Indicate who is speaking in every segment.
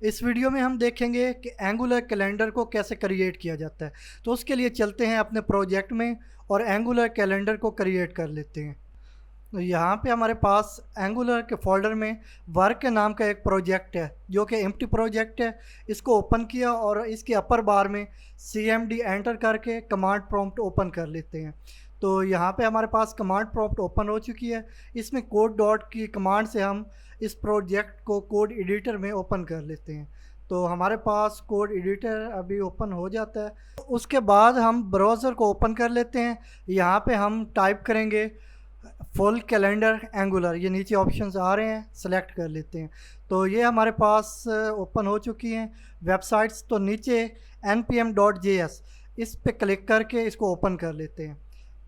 Speaker 1: इस वीडियो में हम देखेंगे कि एंगुलर कैलेंडर को कैसे क्रिएट किया जाता है। तो उसके लिए चलते हैं अपने प्रोजेक्ट में और एंगुलर कैलेंडर को क्रिएट कर लेते हैं। तो यहाँ पे हमारे पास एंगुलर के फोल्डर में वर्क के नाम का एक प्रोजेक्ट है जो कि एम्प्टी प्रोजेक्ट है। इसको ओपन किया और इसके अपर बार में CMD एंटर करके कमांड प्रॉम्प्ट ओपन कर लेते हैं। तो यहाँ पे हमारे पास कमांड प्रॉम्प्ट ओपन हो चुकी है। इसमें कोड डॉट की कमांड से हम इस प्रोजेक्ट को कोड एडिटर में ओपन कर लेते हैं। तो हमारे पास कोड एडिटर अभी ओपन हो जाता है। उसके बाद हम ब्राउज़र को ओपन कर लेते हैं। यहाँ पे हम टाइप करेंगे फुल कैलेंडर एंगुलर, ये नीचे ऑप्शंस आ रहे हैं, सेलेक्ट कर लेते हैं। तो ये हमारे पास ओपन हो चुकी हैं वेबसाइट्स। तो नीचे npm.js इस पे क्लिक करके इसको ओपन कर लेते हैं।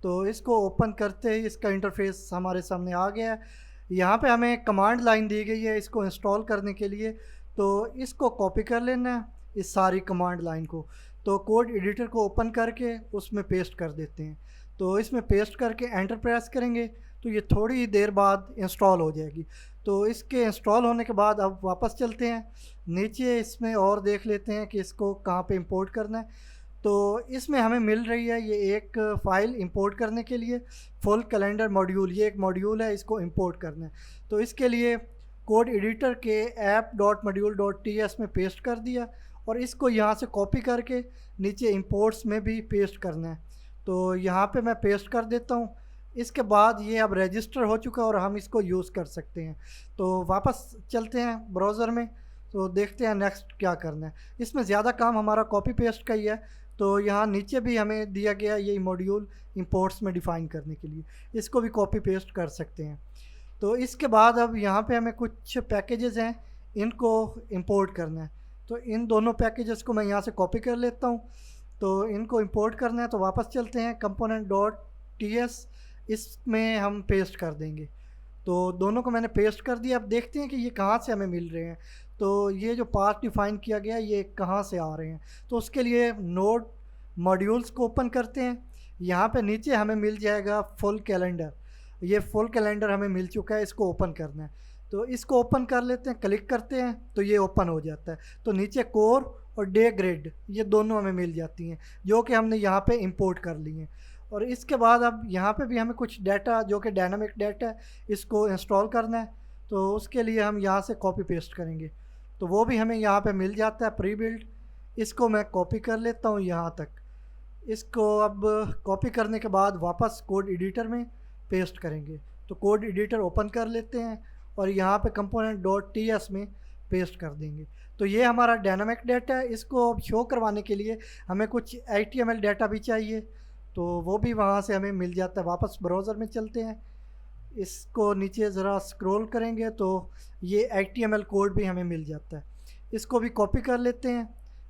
Speaker 1: तो इसको ओपन करते ही इसका इंटरफेस हमारे सामने आ गया है। यहाँ पे हमें कमांड लाइन दी गई है इसको इंस्टॉल करने के लिए। तो इसको कॉपी कर लेना है इस सारी कमांड लाइन को। तो कोड एडिटर को ओपन करके उसमें पेस्ट कर देते हैं। तो इसमें पेस्ट करके एंटर प्रेस करेंगे तो ये थोड़ी ही देर बाद इंस्टॉल हो जाएगी। तो इसके इंस्टॉल होने के बाद अब वापस चलते हैं नीचे, इसमें और देख लेते हैं कि इसको कहाँ पे इंपोर्ट करना है। तो इसमें हमें मिल रही है ये एक फ़ाइल इंपोर्ट करने के लिए फुल कैलेंडर मॉड्यूल, ये एक मॉड्यूल है, इसको इंपोर्ट करना है। तो इसके लिए कोड एडिटर के app.module.ts में पेस्ट कर दिया और इसको यहाँ से कॉपी करके नीचे इंपोर्ट्स में भी पेस्ट करना है। तो यहाँ पे मैं पेस्ट कर देता हूँ। इसके बाद ये अब रजिस्टर हो चुका है और हम इसको यूज़ कर सकते हैं। तो वापस चलते हैं ब्राउज़र में, तो देखते हैं नेक्स्ट क्या करना है। इसमें ज़्यादा काम हमारा कॉपी पेस्ट का ही है। तो यहाँ नीचे भी हमें दिया गया ये मॉड्यूल इंपोर्ट्स में डिफ़ाइन करने के लिए, इसको भी कॉपी पेस्ट कर सकते हैं। तो इसके बाद अब यहाँ पे हमें कुछ पैकेजेस हैं, इनको इंपोर्ट करना है। तो इन दोनों पैकेजेस को मैं यहाँ से कॉपी कर लेता हूँ। तो इनको इंपोर्ट करना है तो वापस चलते हैं component.ts, इसमें हम पेस्ट कर देंगे। तो दोनों को मैंने पेस्ट कर दिया। अब देखते हैं कि ये कहाँ से हमें मिल रहे हैं। तो ये जो पाथ डिफ़ाइन किया गया है ये कहाँ से आ रहे हैं। तो उसके लिए नोड मॉड्यूल्स को ओपन करते हैं। यहाँ पे नीचे हमें मिल जाएगा फुल कैलेंडर, ये फुल कैलेंडर हमें मिल चुका है, इसको ओपन करना है। तो इसको ओपन कर लेते हैं, क्लिक करते हैं तो ये ओपन हो जाता है। तो नीचे कोर और डे ग्रिड ये दोनों हमें मिल जाती हैं जो कि हमने यहाँ पे इंपोर्ट कर ली हैं। और इसके बाद अब यहाँ पे भी हमें कुछ डाटा जो कि डायनामिक डाटा है इसको इंस्टॉल करना है। तो उसके लिए हम यहाँ से कॉपी पेस्ट करेंगे तो वो भी हमें यहाँ पे मिल जाता है प्री बिल्ड। इसको मैं कॉपी कर लेता हूँ यहाँ तक। इसको अब कॉपी करने के बाद वापस कोड एडिटर में पेस्ट करेंगे। तो कोड एडिटर ओपन कर लेते हैं और यहाँ पे component.ts में पेस्ट कर देंगे। तो ये हमारा डायनामिक डाटा है। इसको अब शो करवाने के लिए हमें कुछ HTML डाटा भी चाहिए, तो वो भी वहाँ से हमें मिल जाता है। वापस ब्राउज़र में चलते हैं, इसको नीचे ज़रा स्क्रॉल करेंगे तो ये HTML कोड भी हमें मिल जाता है। इसको भी कॉपी कर लेते हैं,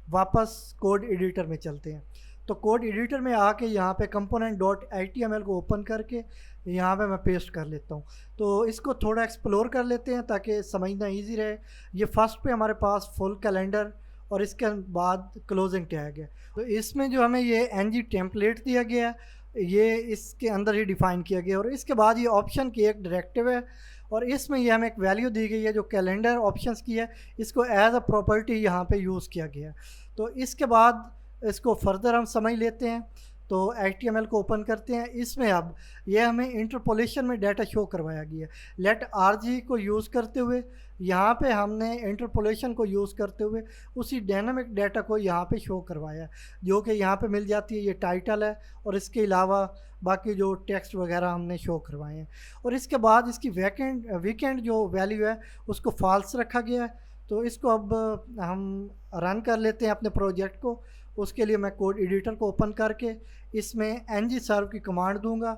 Speaker 1: वापस कोड एडिटर में चलते हैं। तो कोड एडिटर में आके यहाँ पे component.html को ओपन करके यहाँ पे मैं पेस्ट कर लेता हूँ। तो इसको थोड़ा एक्सप्लोर कर लेते हैं ताकि समझना इजी रहे। ये फर्स्ट पे हमारे पास फुल कैलेंडर और इसके बाद क्लोजिंग टैग है। तो इसमें जो हमें ये ng टेम्पलेट दिया गया है ये इसके अंदर ही डिफ़ाइन किया गया और इसके बाद ये ऑप्शन की एक डायरेक्टिव है और इसमें ये हमें एक वैल्यू दी गई है जो कैलेंडर ऑप्शंस की है, इसको एज अ प्रॉपर्टी यहाँ पे यूज़ किया गया है। तो इसके बाद इसको फर्दर हम समझ लेते हैं। तो HTML को ओपन करते हैं। इसमें अब ये हमें इंटरपोलेशन में डाटा शो करवाया गया है। लेट RG को यूज़ करते हुए यहाँ पे हमने इंटरपोलेशन को यूज़ करते हुए उसी डायनामिक डाटा को यहाँ पे शो करवाया है जो कि यहाँ पे मिल जाती है। ये टाइटल है और इसके अलावा बाकी जो टेक्स्ट वगैरह हमने शो करवाए हैं। और इसके बाद इसकी वीकेंड जो वैल्यू है उसको फॉल्स रखा गया है। तो इसको अब हम रन कर लेते हैं अपने प्रोजेक्ट को। उसके लिए मैं कोड एडिटर को ओपन करके इसमें ng सर्व की कमांड दूंगा,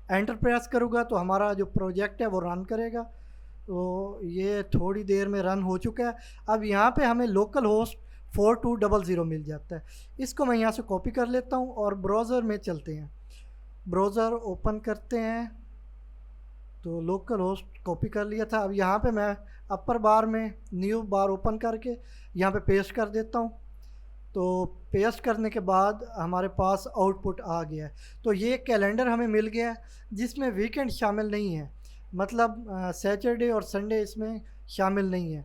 Speaker 1: एंटर प्रेस करूँगा तो हमारा जो प्रोजेक्ट है वो रन करेगा। तो ये थोड़ी देर में रन हो चुका है। अब यहाँ पे हमें लोकल होस्ट 4200 मिल जाता है। इसको मैं यहाँ से कॉपी कर लेता हूँ और ब्राउज़र में चलते हैं। ब्राउज़र ओपन करते हैं तो लोकल होस्ट कॉपी कर लिया था। अब यहाँ पे मैं अपर बार में न्यू बार ओपन करके यहाँ पे पेस्ट कर देता हूँ। तो पेस्ट करने के बाद हमारे पास आउटपुट आ गया है। तो ये कैलेंडर हमें मिल गया है जिसमें वीकेंड शामिल नहीं है, मतलब सैटरडे और संडे इसमें शामिल नहीं है।